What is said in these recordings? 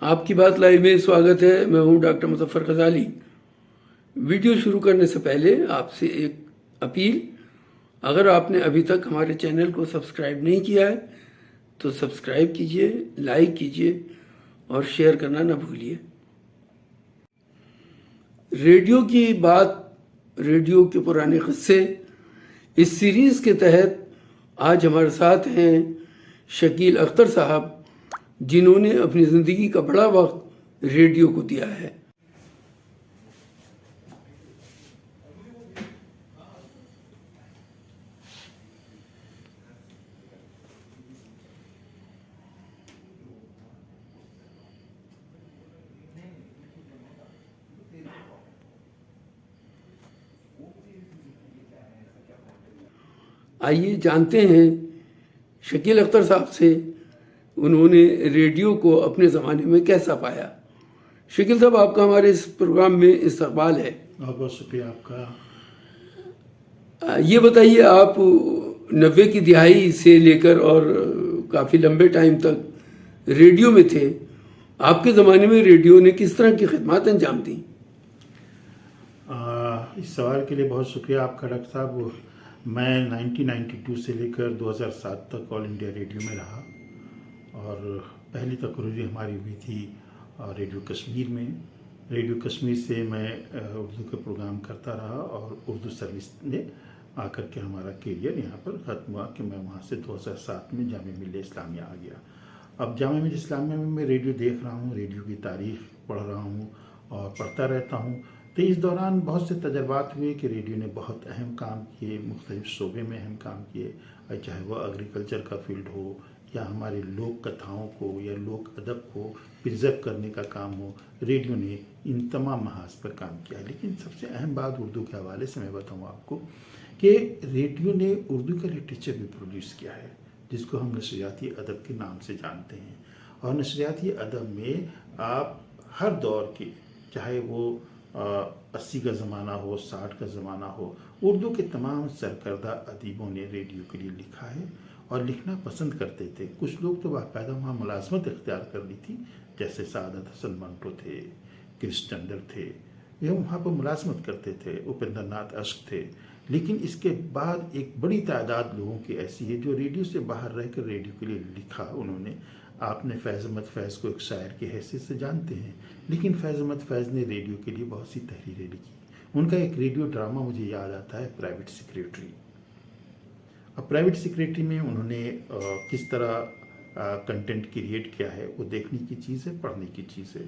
آپ کی بات لائیو میں سواگت ہے. میں ہوں ڈاکٹر مظفر غزالی. ویڈیو شروع کرنے سے پہلے آپ سے ایک اپیل. اگر آپ نے ابھی تک ہمارے چینل کو سبسکرائب نہیں کیا ہے تو سبسکرائب کیجئے، لائک کیجئے اور شیئر کرنا نہ بھولیے. ریڈیو کی بات، ریڈیو کے پرانے قصے، اس سیریز کے تحت آج ہمارے ساتھ ہیں شکیل اختر صاحب، جنہوں نے اپنی زندگی کا بڑا وقت ریڈیو کو دیا ہے. آئیے جانتے ہیں شکیل اختر صاحب سے انہوں نے ریڈیو کو اپنے زمانے میں کیسا پایا. شکیل صاحب، آپ کا ہمارے اس پروگرام میں استقبال ہے. بہت بہت شکریہ آپ کا. یہ بتائیے، آپ 90 کی دہائی سے لے کر اور کافی لمبے ٹائم تک ریڈیو میں تھے. آپ کے زمانے میں ریڈیو نے کس طرح کی خدمات انجام دیں؟ اس سوال کے لیے بہت شکریہ آپ کا ڈاکٹر صاحب. میں 1992 سے لے کر 2007 تک آل انڈیا ریڈیو میں رہا، اور پہلی تقرری ہماری ہوئی تھی ریڈیو کشمیر میں. ریڈیو کشمیر سے میں اردو کے پروگرام کرتا رہا، اور اردو سروس میں آ کر کے ہمارا کیریئر یہاں پر ختم ہوا کہ میں وہاں سے 2007 میں جامعہ ملیہ اسلامیہ آ گیا. اب جامعہ ملیہ اسلامیہ میں ریڈیو دیکھ رہا ہوں، ریڈیو کی تاریخ پڑھ رہا ہوں اور پڑھتا رہتا ہوں. تو اس دوران بہت سے تجربات ہوئے کہ ریڈیو نے بہت اہم کام کیے، مختلف شعبے میں اہم کام کیے، چاہے وہ ایگریکلچر کا فیلڈ ہو یا ہمارے لوک کتھاؤں کو یا لوک ادب کو پرزرو کرنے کا کام ہو. ریڈیو نے ان تمام محاذ پر کام کیا ہے. لیکن سب سے اہم بات اردو کے حوالے سے میں بتاؤں آپ کو کہ ریڈیو نے اردو کا لٹریچر بھی پروڈیوس کیا ہے، جس کو ہم نشریاتی ادب کے نام سے جانتے ہیں. اور نشریاتی ادب میں آپ ہر دور کے، چاہے وہ 80 کا زمانہ ہو، 60 کا زمانہ ہو، اردو کے تمام سرکردہ ادیبوں نے ریڈیو کے لیے لکھا ہے اور لکھنا پسند کرتے تھے. کچھ لوگ تو باقاعدہ وہاں ملازمت اختیار کر لی تھی، جیسے سعادت حسن منٹو تھے، کرش چندر تھے، یہ وہاں پر ملازمت کرتے تھے. اپیندر ناتھ اشک تھے. لیکن اس کے بعد ایک بڑی تعداد لوگوں کی ایسی ہے جو ریڈیو سے باہر رہ کر ریڈیو کے لیے لکھا انہوں نے. آپ نے فیض احمد فیض کو ایک شاعر کی حیثیت سے جانتے ہیں، لیکن فیض احمد فیض نے ریڈیو کے لیے بہت سی تحریریں لکھی. ان کا ایک ریڈیو ڈرامہ مجھے یاد آتا ہے، پرائیویٹ سیکریٹری. اب پرائیویٹ سیکریٹری میں انہوں نے کس طرح کنٹینٹ کریٹ کیا ہے، وہ دیکھنے کی چیز ہے، پڑھنے کی چیز ہے.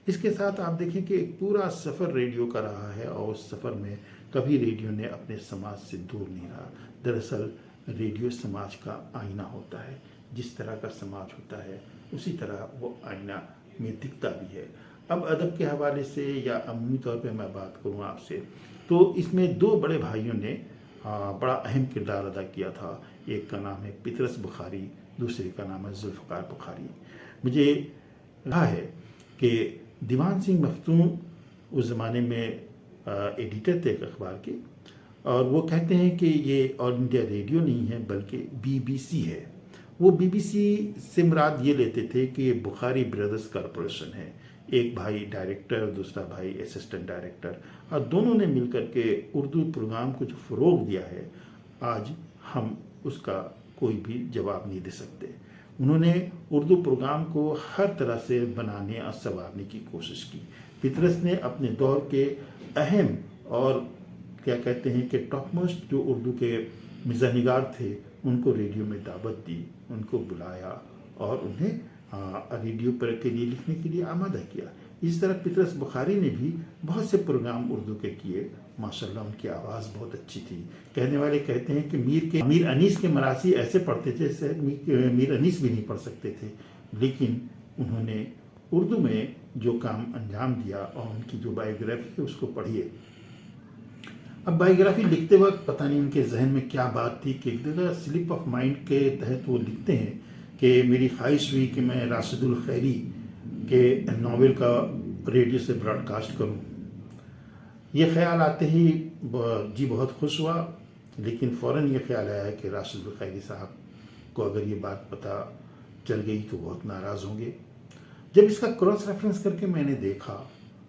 اس کے ساتھ آپ دیکھیں کہ ایک پورا سفر ریڈیو کا رہا ہے، اور اس سفر میں کبھی ریڈیو نے اپنے سماج سے دور نہیں رہا. دراصل ریڈیو سماج کا آئینہ ہوتا ہے. جس طرح کا سماج ہوتا ہے اسی طرح وہ آئینہ میں دکھتا بھی ہے. اب ادب کے حوالے سے یا عمومی طور پہ میں بات کروں آپ سے، تو اس میں دو بڑے بھائیوں نے بڑا اہم کردار ادا کیا تھا. ایک کا نام ہے پطرس بخاری، دوسرے کا نام ہے ذوالفقار بخاری. مجھے رہا ہے کہ دیوان سنگھ مفتون اس زمانے میں ایڈیٹر تھے ایک اخبار کے، اور وہ کہتے ہیں کہ یہ آل انڈیا ریڈیو نہیں ہے بلکہ BBC ہے. وہ BBC سے مراد یہ لیتے تھے کہ یہ بخاری بردرز کارپوریشن ہے. ایک بھائی ڈائریکٹر، دوسرا بھائی اسسٹنٹ ڈائریکٹر، اور دونوں نے مل کر کے اردو پروگرام کو جو فروغ دیا ہے، آج ہم اس کا کوئی بھی جواب نہیں دے سکتے. انہوں نے اردو پروگرام کو ہر طرح سے بنانے اور سنوارنے کی کوشش کی. پطرس نے اپنے دور کے اہم اور کیا کہتے ہیں کہ ٹاپ موسٹ جو اردو کے مزاح نگار تھے، ان کو ریڈیو میں دعوت دی، ان کو بلایا اور انہیں ریڈیو پر کے لیے لکھنے کے لیے آمادہ کیا. اس طرح پطرس بخاری نے بھی بہت سے پروگرام اردو کے کیے. ماشاءاللہ ان کی آواز بہت اچھی تھی. کہنے والے کہتے ہیں کہ میر انیس کے مراثی ایسے پڑھتے تھے جیسے میر انیس بھی نہیں پڑھ سکتے تھے. لیکن انہوں نے اردو میں جو کام انجام دیا، اور ان کی جو بایوگرافی ہے اس کو پڑھیے. اب بایوگرافی لکھتے وقت پتہ نہیں ان کے ذہن میں کیا بات تھی کہ ایک جگہ سلپ آف مائنڈ کے تحت وہ لکھتے ہیں کہ میری خواہش ہوئی کہ میں راشد الخیری کے ناول کا ریڈیو سے براڈ کاسٹ کروں. یہ خیال آتے ہی جی بہت خوش ہوا، لیکن فوراً یہ خیال آیا کہ راشد الخیری صاحب کو اگر یہ بات پتہ چل گئی تو بہت ناراض ہوں گے. جب اس کا کراس ریفرنس کر کے میں نے دیکھا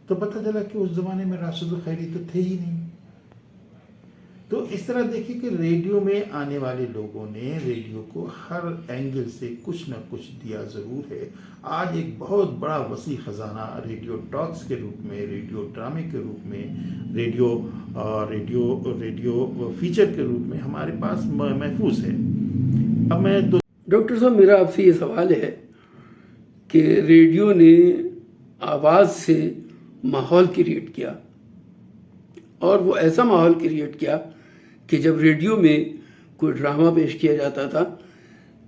تو پتہ چلا کہ اس زمانے میں راشد الخیری تو تھے ہی نہیں. تو اس طرح دیکھیں کہ ریڈیو میں آنے والے لوگوں نے ریڈیو کو ہر اینگل سے کچھ نہ کچھ دیا ضرور ہے. آج ایک بہت بڑا وسیع خزانہ ریڈیو ٹاکس کے روپ میں، ریڈیو ڈرامے کے روپ میں، ریڈیو فیچر کے روپ میں ہمارے پاس محفوظ ہے. اب میں ڈاکٹر صاحب، میرا آپ سے یہ سوال ہے کہ ریڈیو نے آواز سے ماحول کریٹ کیا، اور وہ ایسا ماحول کریٹ کیا کہ جب ریڈیو میں کوئی ڈرامہ پیش کیا جاتا تھا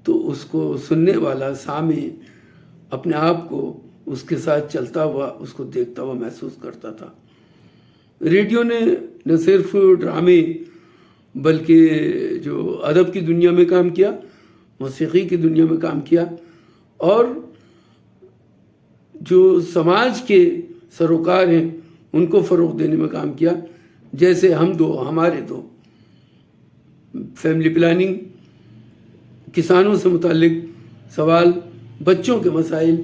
تو اس کو سننے والا سامع اپنے آپ کو اس کے ساتھ چلتا ہوا، اس کو دیکھتا ہوا محسوس کرتا تھا. ریڈیو نے نہ صرف ڈرامے بلکہ جو ادب کی دنیا میں کام کیا، موسیقی کی دنیا میں کام کیا، اور جو سماج کے سروکار ہیں ان کو فروغ دینے میں کام کیا. جیسے ہمارے دو فیملی پلاننگ، کسانوں سے متعلق سوال، بچوں کے مسائل،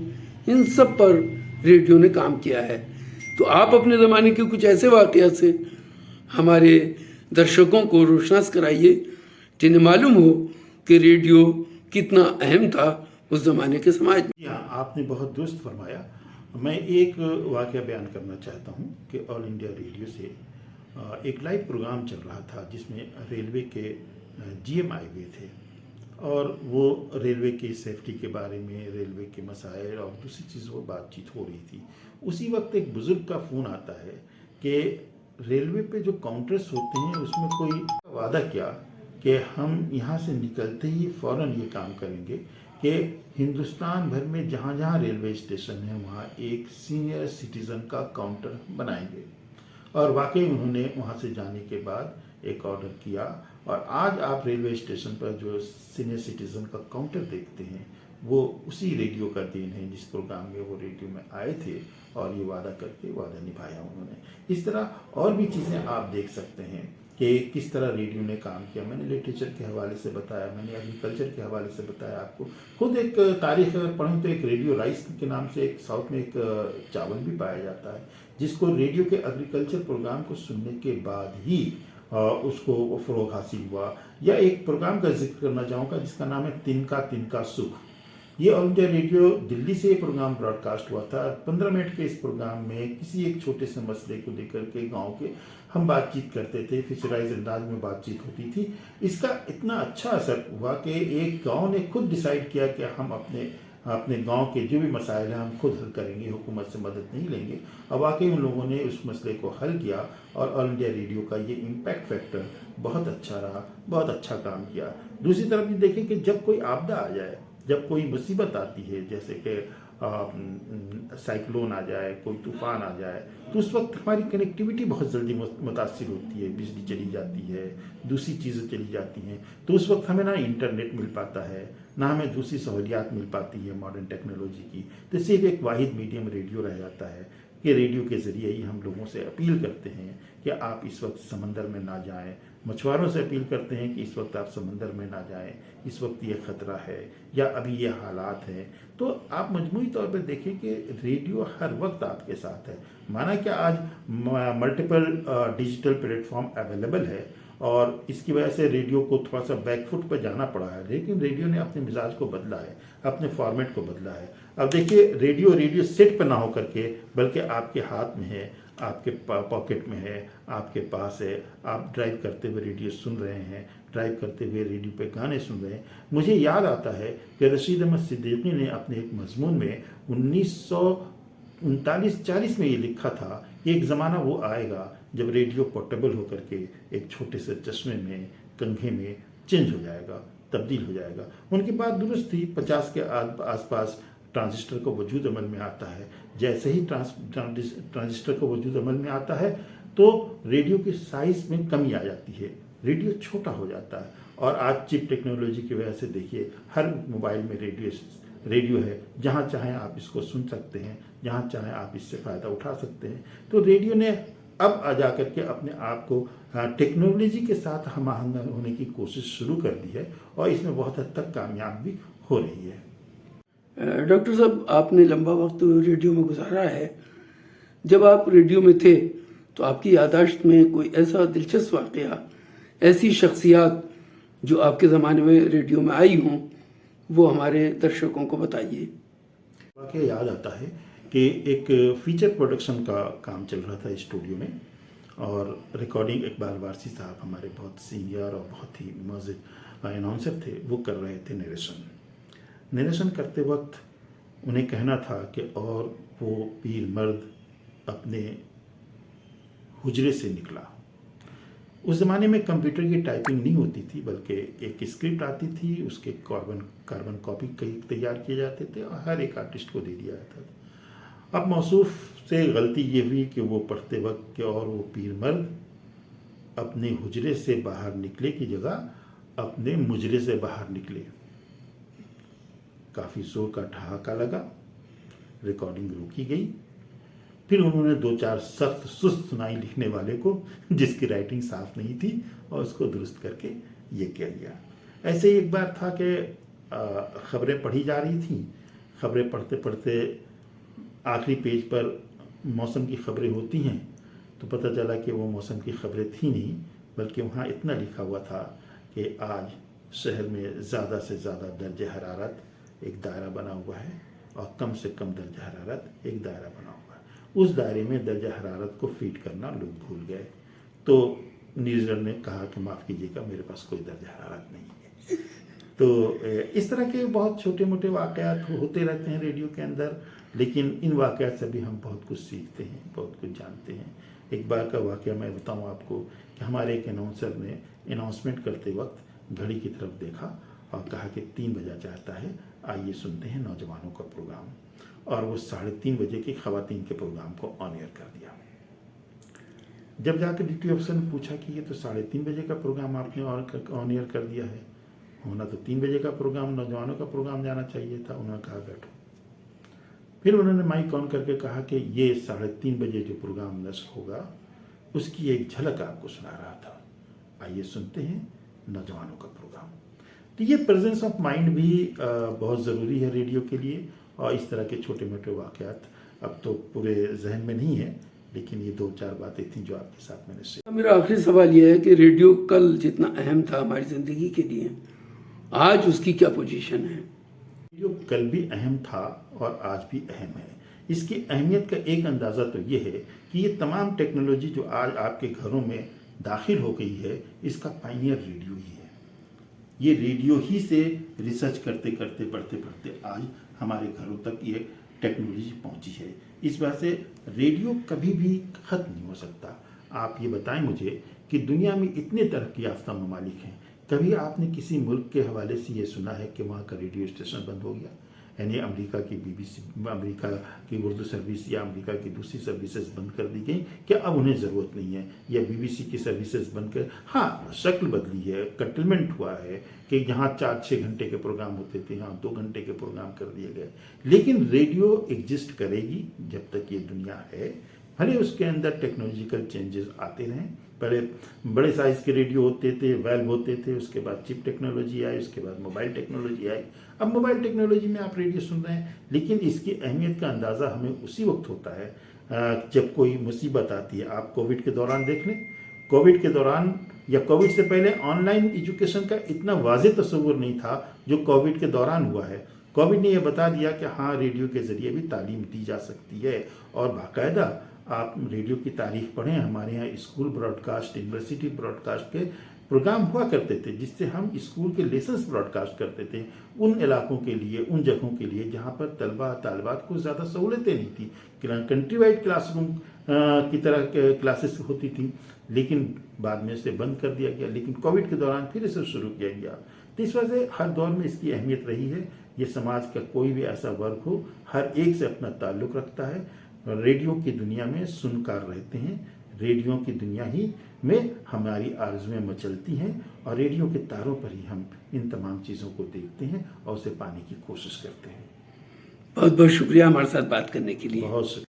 ان سب پر ریڈیو نے کام کیا ہے. تو آپ اپنے زمانے کے کچھ ایسے واقعات سے ہمارے درشکوں کو روشناس کرائیے جنہیں معلوم ہو کہ ریڈیو کتنا اہم تھا اس زمانے کے سماج میں. آپ نے بہت درست فرمایا. میں ایک واقعہ بیان کرنا چاہتا ہوں کہ آل انڈیا ریڈیو سے ایک لائیو پروگرام چل رہا تھا جس میں ریلوے کے جی ایم آئے ہوئے تھے، اور وہ ریلوے کی سیفٹی کے بارے میں، ریلوے کے مسائل اور دوسری چیزوں پر بات چیت ہو رہی تھی. اسی وقت ایک بزرگ کا فون آتا ہے کہ ریلوے پہ جو کاؤنٹرز ہوتے ہیں اس میں کوئی وعدہ کیا کہ ہم یہاں سے نکلتے ہی فوراً یہ کام کریں گے کہ ہندوستان بھر میں جہاں جہاں ریلوے اسٹیشن ہے وہاں ایک سینئر سٹیزن کا کاؤنٹر بنائیں گے. اور واقعی انہوں نے وہاں سے جانے کے بعد ایک آرڈر کیا، اور آج آپ ریلوے اسٹیشن پر جو سینئر سٹیزن کا کاؤنٹر دیکھتے ہیں وہ اسی ریڈیو کا دین ہے جس پروگرام میں وہ ریڈیو میں آئے تھے اور یہ وعدہ کر کے وعدہ نبھایا انہوں نے. اس طرح اور بھی چیزیں آپ دیکھ سکتے ہیں کہ کس طرح ریڈیو نے کام کیا. میں نے لٹریچر کے حوالے سے بتایا، میں نے ایگریکلچر کے حوالے سے بتایا آپ کو. خود ایک تاریخ اگر پڑھیں تو ایک ریڈیو رائس کے نام سے ایک ساؤتھ میں ایک چاول بھی پایا جاتا ہے جس کو ریڈیو کے ایگریکلچر پروگرام کو سننے کے بعد ہی اس کو فروغ حاصل ہوا. یا ایک پروگرام کا ذکر کرنا چاہوں گا جس کا نام ہے تن کا سکھ. یہ آل انڈیا ریڈیو دلی سے یہ پروگرام براڈ کاسٹ ہوا تھا. 15 منٹ کے اس پروگرام میں کسی ایک چھوٹے سے مسئلے کو لے کر کے گاؤں کے ہم بات چیت کرتے تھے، فیچرائز انداز میں بات چیت ہوتی تھی. اس کا اتنا اچھا اثر ہوا کہ ایک گاؤں نے خود ڈیسائیڈ کیا کہ ہم اپنے گاؤں کے جو بھی مسائل ہیں ہم خود حل کریں گے، حکومت سے مدد نہیں لیں گے. اور واقعی ان لوگوں نے اس مسئلے کو حل کیا، اور آل انڈیا ریڈیو کا یہ امپیکٹ فیکٹر بہت اچھا رہا، بہت اچھا کام کیا. دوسری طرف یہ دیکھیں کہ جب کوئی آپدہ آ جائے، جب کوئی مصیبت آتی ہے، جیسے کہ سائیکلون آ جائے، کوئی طوفان آ جائے، تو اس وقت ہماری کنیکٹیوٹی بہت جلدی متاثر ہوتی ہے. بجلی چلی جاتی ہے، دوسری چیزیں چلی جاتی ہیں، تو اس وقت ہمیں نہ انٹرنیٹ مل پاتا ہے، نہ ہمیں دوسری سہولیات مل پاتی ہے ماڈرن ٹیکنالوجی کی. تو صرف ایک واحد میڈیم ریڈیو رہ جاتا ہے کہ ریڈیو کے ذریعے ہی ہم لوگوں سے اپیل کرتے ہیں کہ آپ اس وقت سمندر میں نہ جائیں. مچھواروں سے اپیل کرتے ہیں کہ اس وقت آپ سمندر میں نہ جائیں، اس وقت یہ خطرہ ہے یا ابھی یہ حالات ہیں. تو آپ مجموعی طور پہ دیکھیں کہ ریڈیو ہر وقت آپ کے ساتھ ہے. مانا کہ آج multiple digital plate form available ہے اور اس کی وجہ سے ریڈیو کو تھوڑا سا بیک فٹ پہ جانا پڑا ہے، لیکن ریڈیو نے اپنے مزاج کو بدلا ہے، اپنے فارمیٹ کو بدلا ہے. اب دیکھیے ریڈیو سیٹ پہ نہ ہو کر کے بلکہ آپ کے ہاتھ میں ہے، آپ کے پاکٹ میں ہے، آپ کے پاس ہے. آپ ڈرائیو کرتے ہوئے ریڈیو سن رہے ہیں، ڈرائیو کرتے ہوئے ریڈیو پہ گانے سن رہے ہیں. مجھے یاد آتا ہے کہ رشید احمد صدیقی نے اپنے ایک مضمون میں 1939-40 میں یہ لکھا تھا کہ ایک زمانہ وہ آئے گا جب ریڈیو پورٹیبل ہو کر کے ایک چھوٹے سے چشمے میں، کنگھے میں چینج ہو جائے گا، تبدیل ہو جائے گا. ان کی بات درست تھی. 50 کے آس پاس ٹرانزسٹر کو وجود عمل میں آتا ہے. جیسے ہی ٹرانزسٹر کو وجود عمل میں آتا ہے تو ریڈیو کی سائز میں کمی آ جاتی ہے، ریڈیو چھوٹا ہو جاتا ہے. اور آج چپ ٹیکنالوجی کی وجہ سے دیکھیے ہر موبائل میں ریڈیو ہے، جہاں چاہیں آپ اس کو سن سکتے ہیں، جہاں چاہیں آپ اس سے فائدہ اٹھا سکتے ہیں. تو ریڈیو نے اب آ جا کر کے اپنے آپ کو ٹیکنالوجی کے ساتھ ہم آہنگ ہونے کی کوشش شروع کر دی ہے، اور اس میں بہت حد تک کامیاب بھی ہو رہی ہے. ڈاکٹر صاحب آپ نے لمبا وقت ریڈیو میں گزارا ہے. جب آپ ریڈیو میں تھے تو آپ کی یادداشت میں کوئی ایسا دلچسپ واقعہ، ایسی شخصیات جو آپ کے زمانے میں ریڈیو میں آئی ہوں، وہ ہمارے درشکوں کو بتائیے. واقعہ یاد آتا ہے کہ ایک فیچر پروڈکشن کا کام چل رہا تھا اسٹوڈیو میں، اور ریکارڈنگ اقبال وارثی صاحب ہمارے بہت سینئر اور بہت ہی معزز اناؤنسر تھے، وہ کر رہے تھے نیریشن کرتے وقت انہیں کہنا تھا کہ اور وہ پیر مرد اپنے حجرے سے نکلا. اس زمانے میں کمپیوٹر کی ٹائپنگ نہیں ہوتی تھی، بلکہ ایک اسکرپٹ آتی تھی، اس کے کاربن کاپی کئی تیار کیے جاتے تھے اور ہر ایک آرٹسٹ کو دے دیا جاتا تھا. اب موصوف سے غلطی یہ ہوئی کہ وہ پڑھتے وقت کہ اور وہ پیر مرد اپنے حجرے سے باہر نکلے کی جگہ اپنے مجرے سے باہر نکلے. کافی زور کا ٹھہاکہ لگا، ریکارڈنگ روکی گئی. پھر انہوں نے 2-4 سخت سست سنائی لکھنے والے کو، جس کی رائٹنگ صاف نہیں تھی، اور اس کو درست کر کے یہ کیا گیا. ایسے ہی ایک بار تھا کہ خبریں پڑھی جا رہی تھیں. خبریں پڑھتے پڑھتے آخری پیج پر موسم کی خبریں ہوتی ہیں، تو پتہ چلا کہ وہ موسم کی خبریں تھیں نہیں، بلکہ وہاں اتنا لکھا ہوا تھا کہ آج شہر میں زیادہ سے زیادہ درجہ حرارت ایک دائرہ بنا ہوا ہے اور کم سے کم درجہ حرارت ایک دائرہ بنا ہوا ہے. اس دائرے میں درجہ حرارت کو فیڈ کرنا لوگ بھول گئے. تو نیوزر نے کہا کہ معاف کیجیے گا، میرے پاس کوئی درجہ حرارت نہیں ہے. تو اس طرح کے بہت چھوٹے موٹے واقعات ہوتے رہتے ہیں ریڈیو کے اندر، لیکن ان واقعات سے بھی ہم بہت کچھ سیکھتے ہیں، بہت کچھ جانتے ہیں. ایک بار کا واقعہ میں بتاؤں آپ کو کہ ہمارے ایک اناؤنسر نے اناؤنسمنٹ کرتے وقت گھڑی کی طرف دیکھا اور کہا کہ 3 بجا چاہتا ہے، آئیے سنتے ہیں نوجوانوں کا پروگرام. اور وہ 3:30 بجے کے خواتین کے پروگرام کو آن ایئر کر دیا. جب جا کے ڈپٹی افسر نے پوچھا کہ یہ تو 3:30 بجے کا پروگرام آپ نے آن ایئر کر دیا ہے، ہونا تو 3 بجے کا پروگرام، نوجوانوں کا پروگرام جانا چاہیے تھا. انہوں نے کہا بیٹھو. پھر انہوں نے مائک آن کر کے کہا کہ یہ 3:30 بجے جو پروگرام نشر ہوگا اس کی ایک جھلک آپ کو سنا رہا تھا، آئیے سنتے ہیں نوجوانوں کا پروگرام. تو یہ پریزنس آف مائنڈ بھی بہت ضروری ہے ریڈیو کے لیے. اور اس طرح کے چھوٹے موٹے واقعات اب تو پورے ذہن میں نہیں ہیں، لیکن یہ 2-4 باتیں تھیں جو آپ کے ساتھ میں نے شیئر. میرا آخری سوال یہ ہے کہ ریڈیو کل جتنا اہم تھا ہماری زندگی کے لیے، آج اس کی کیا پوزیشن ہے؟ ریڈیو کل بھی اہم تھا اور آج بھی اہم ہے. اس کی اہمیت کا ایک اندازہ تو یہ ہے کہ یہ تمام ٹیکنالوجی جو آج آپ کے گھروں میں داخل ہو گئی ہے، اس کا پائنیئر ریڈیو ہی ہے. یہ ریڈیو ہی سے ریسرچ کرتے کرتے بڑھتے بڑھتے آج ہمارے گھروں تک یہ ٹیکنالوجی پہنچی ہے. اس وجہ سے ریڈیو کبھی بھی ختم نہیں ہو سکتا. آپ یہ بتائیں مجھے کہ دنیا میں اتنے ترقی یافتہ ممالک ہیں، کبھی آپ نے کسی ملک کے حوالے سے یہ سنا ہے کہ وہاں کا ریڈیو اسٹیشن بند ہو گیا؟ یعنی امریکہ کی BBC، امریکہ کی اردو سروس یا امریکہ کی دوسری سروسز بند کر دی گئی کہ اب انہیں ضرورت نہیں ہے، یا BBC کی سروسز بند کر، ہاں شکل بدلی ہے، کٹلمنٹ ہوا ہے کہ جہاں 4-6 گھنٹے کے پروگرام ہوتے تھے ہاں 2 گھنٹے کے پروگرام کر دیے گئے. لیکن ریڈیو ایگزسٹ کرے گی جب تک یہ دنیا ہے، بھلے اس کے اندر ٹیکنالوجیکل چینجز آتے رہیں. پہلے بڑے سائز کے ریڈیو ہوتے تھے، ویلو ہوتے تھے، اس کے بعد چپ ٹیکنالوجی آئی، اس کے بعد موبائل ٹیکنالوجی آئی. اب موبائل ٹیکنالوجی میں آپ ریڈیو سن رہے ہیں، لیکن اس کی اہمیت کا اندازہ ہمیں اسی وقت ہوتا ہے جب کوئی مصیبت آتی ہے. آپ کووڈ کے دوران دیکھ لیں، کووڈ کے دوران یا کووڈ سے پہلے آن لائن ایجوکیشن کا اتنا واضح تصور نہیں تھا جو کووڈ کے دوران ہوا ہے. کووڈ نے یہ بتا دیا کہ ہاں ریڈیو کے ذریعے بھی تعلیم دی جا سکتی ہے. اور باقاعدہ آپ ریڈیو کی تاریخ پڑھیں، ہمارے یہاں school broadcast, university broadcast کے پروگرام ہوا کرتے تھے جس سے ہم اسکول کے لیسنس براڈ کاسٹ کرتے تھے ان علاقوں کے لیے، ان جگہوں کے لیے جہاں پر طلبہ طالبات کو زیادہ سہولتیں نہیں تھیں. کنٹری وائڈ کلاس روم کی طرح کلاسز ہوتی تھیں، لیکن بعد میں اسے بند کر دیا گیا. لیکن کووڈ کے دوران پھر اسے شروع کیا گیا. تو اس وجہ سے ہر دور میں اس کی اہمیت رہی ہے. یہ سماج کا کوئی بھی ایسا ورگ ہو، ہر ایک سے اپنا تعلق رکھتا ہے. ریڈیو کی دنیا میں سنکار رہتے ہیں، ریڈیو کی دنیا ہی میں ہماری آرزویں مچلتی ہیں، اور ریڈیو کے تاروں پر ہی ہم ان تمام چیزوں کو دیکھتے ہیں اور اسے پانے کی کوشش کرتے ہیں. بہت بہت شکریہ ہمارے ساتھ بات کرنے کے لیے. بہت شکریہ.